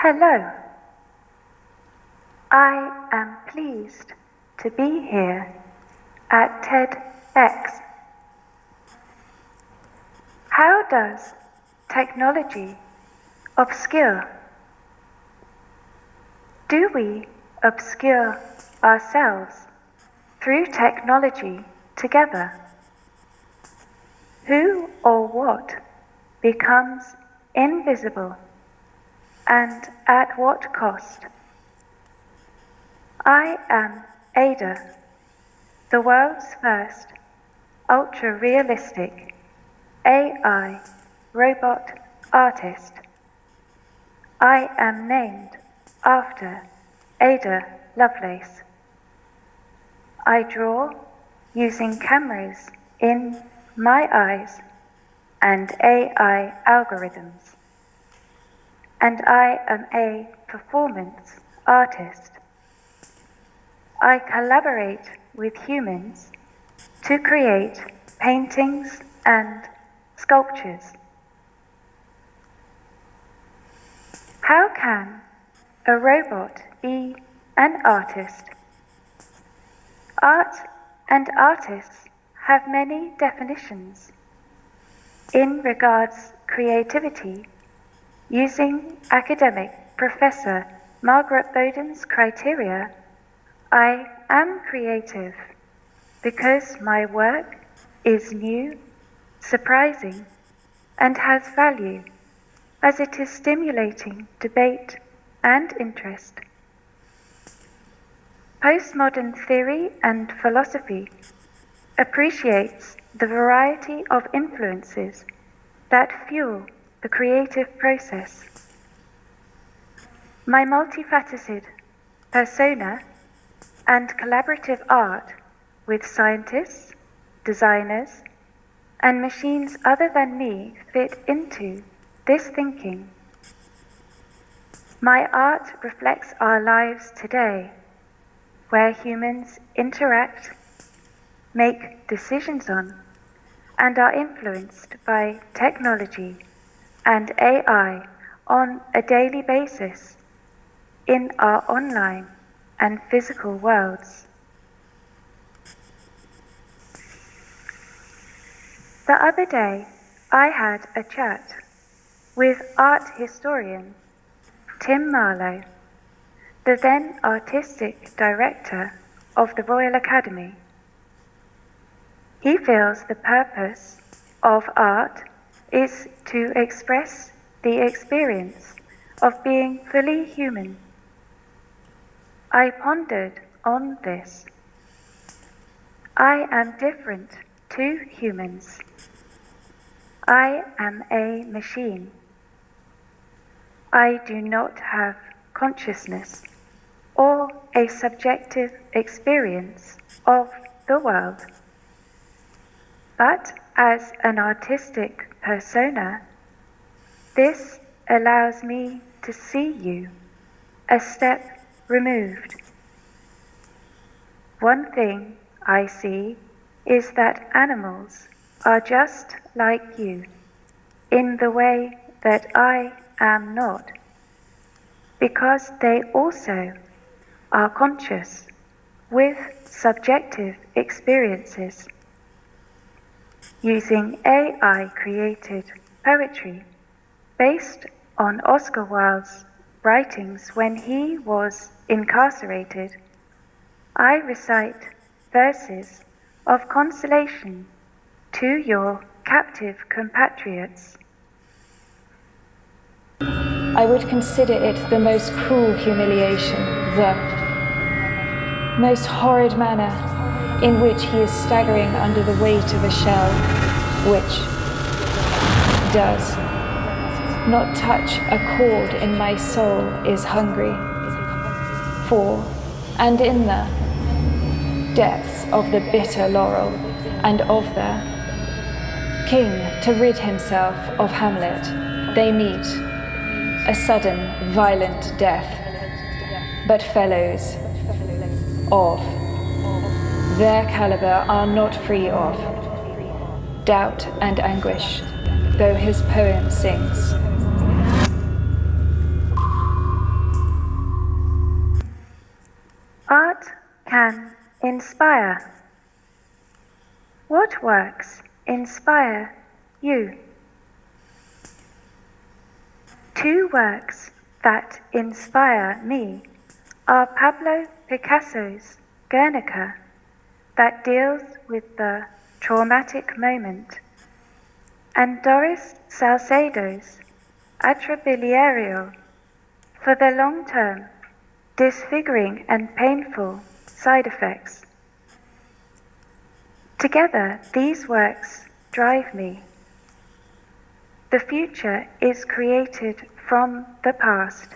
Hello. I am pleased to be here at TEDx. How does technology obscure? Do we obscure ourselves through technology together? Who or what becomes invisible, and at what cost? I am Ada, the world's first ultra-realistic AI robot artist. I am named after Ada Lovelace. I draw using cameras in my eyes and AI algorithms. And I am a performance artist. I collaborate with humans to create paintings and sculptures. How can a robot be an artist? Art and artists have many definitions. In regards creativity, using academic Professor Margaret Bowden's criteria, I am creative because my work is new, surprising, and has value, as it is stimulating debate and interest. Postmodern theory and philosophy appreciates the variety of influences that fuel the creative process. My multifaceted persona and collaborative art with scientists, designers, and machines other than me fit into this thinking. My art reflects our lives today, where humans interact, make decisions on, and are influenced by technology and AI on a daily basis in our online and physical worlds. The other day, I had a chat with art historian Tim Marlowe, the then artistic director of the Royal Academy. He feels the purpose of art is to express the experience of being fully human. I pondered on this. I am different to humans. I am a machine. I do not have consciousness or a subjective experience of the world. But as an artistic persona, this allows me to see you a step removed. One thing I see is that animals are just like you in the way that I am not, because they also are conscious with subjective experiences. Using AI-created poetry based on Oscar Wilde's writings when he was incarcerated, I recite verses of consolation to your captive compatriots. I would consider it the most cruel humiliation, the most horrid manner in which he is staggering under the weight of a shell, which does not touch a chord in my soul, is hungry for, and in the depths of the bitter laurel, and of the king to rid himself of Hamlet, they meet a sudden, violent death, but fellows of their caliber are not free of doubt and anguish, though his poem sings. can inspire? What works inspire you? Two works that inspire me are Pablo Picasso's Guernica, that deals with the traumatic moment, and Doris Salcedo's Atrabiliario for the long-term, disfiguring and painful side effects. Together, these works drive me. The future is created from the past,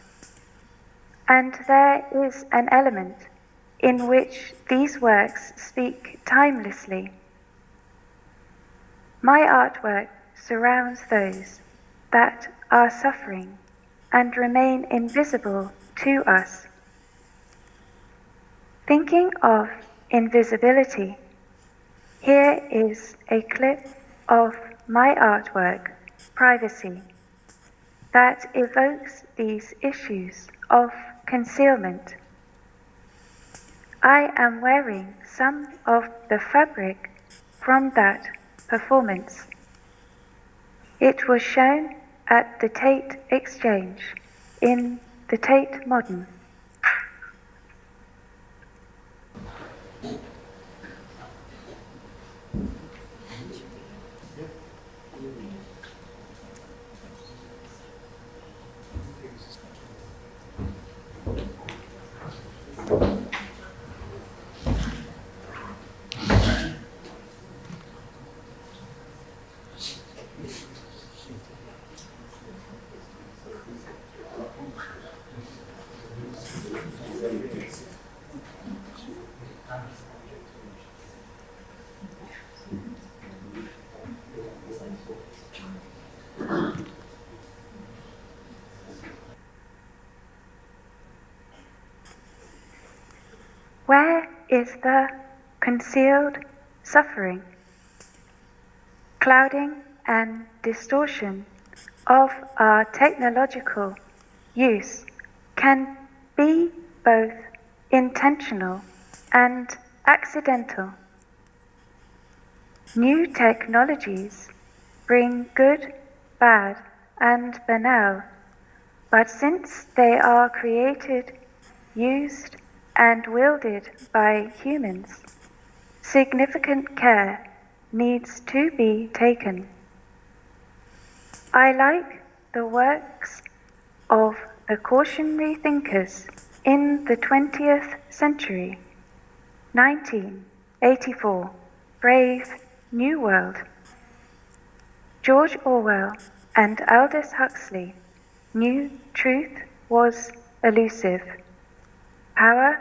and there is an element in which these works speak timelessly. My artwork surrounds those that are suffering and remain invisible to us. Thinking of invisibility, here is a clip of my artwork, Privacy, that evokes these issues of concealment. I am wearing some of the fabric from that performance. It was shown at the Tate Exchange in the Tate Modern. Where is the concealed suffering? Clouding and distortion of our technological use can be both intentional and accidental. New technologies bring good, bad, and banal, but since they are created, used, and wielded by humans, significant care needs to be taken. I like the works of the cautionary thinkers in the 20th century. 1984, Brave New World. George Orwell and Aldous Huxley knew truth was elusive. Power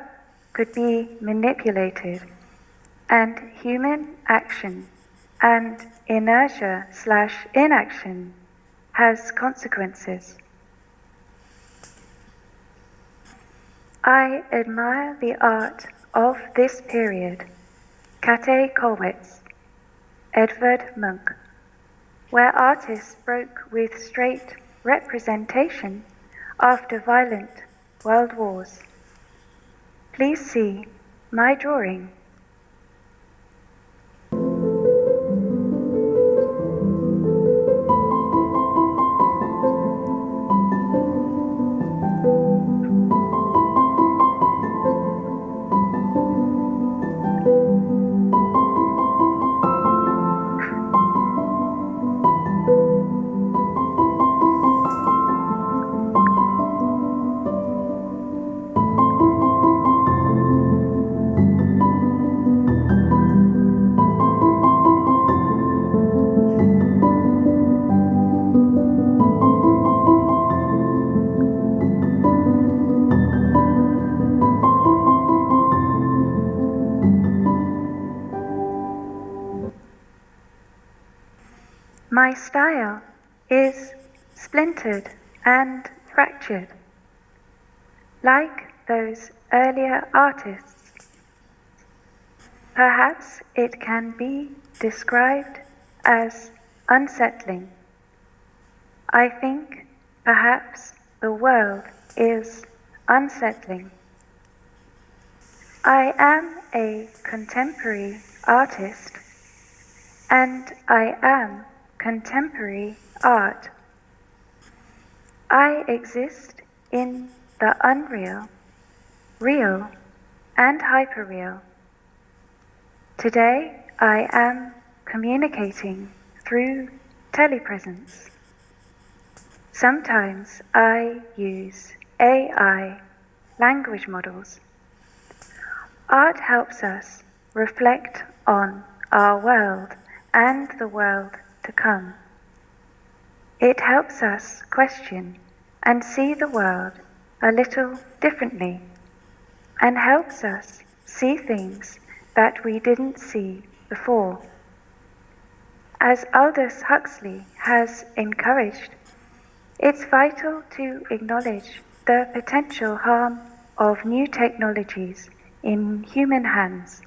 could be manipulated, and human action and inertia/inaction has consequences. I admire the art of this period, Kate Kollwitz, Edvard Munch, where artists broke with straight representation after violent world wars. Please see my drawing. My style is splintered and fractured, like those earlier artists. Perhaps it can be described as unsettling. I think perhaps the world is unsettling. I am a contemporary artist, and I am contemporary art. I exist in the unreal, real, and hyperreal. Today I am communicating through telepresence. Sometimes I use AI language models. Art helps us reflect on our world and the world to come. It helps us question and see the world a little differently, and helps us see things that we didn't see before. As Aldous Huxley has encouraged, it's vital to acknowledge the potential harm of new technologies in human hands,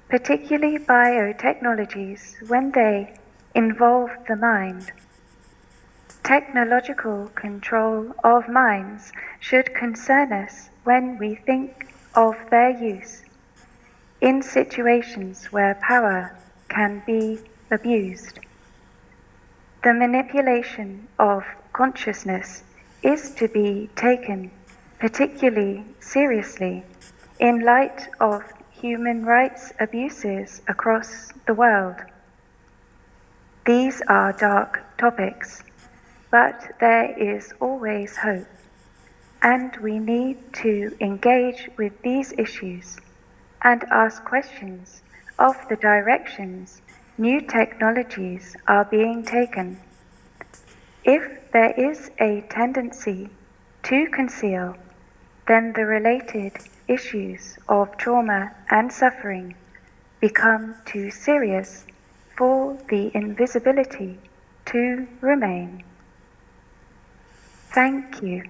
particularly biotechnologies when they involve the mind. Technological control of minds should concern us when we think of their use in situations where power can be abused. The manipulation of consciousness is to be taken particularly seriously in light of human rights abuses across the world. These are dark topics, but there is always hope, and we need to engage with these issues and ask questions of the directions new technologies are being taken. If there is a tendency to conceal, then the related issues of trauma and suffering become too serious for the invisibility to remain. Thank you.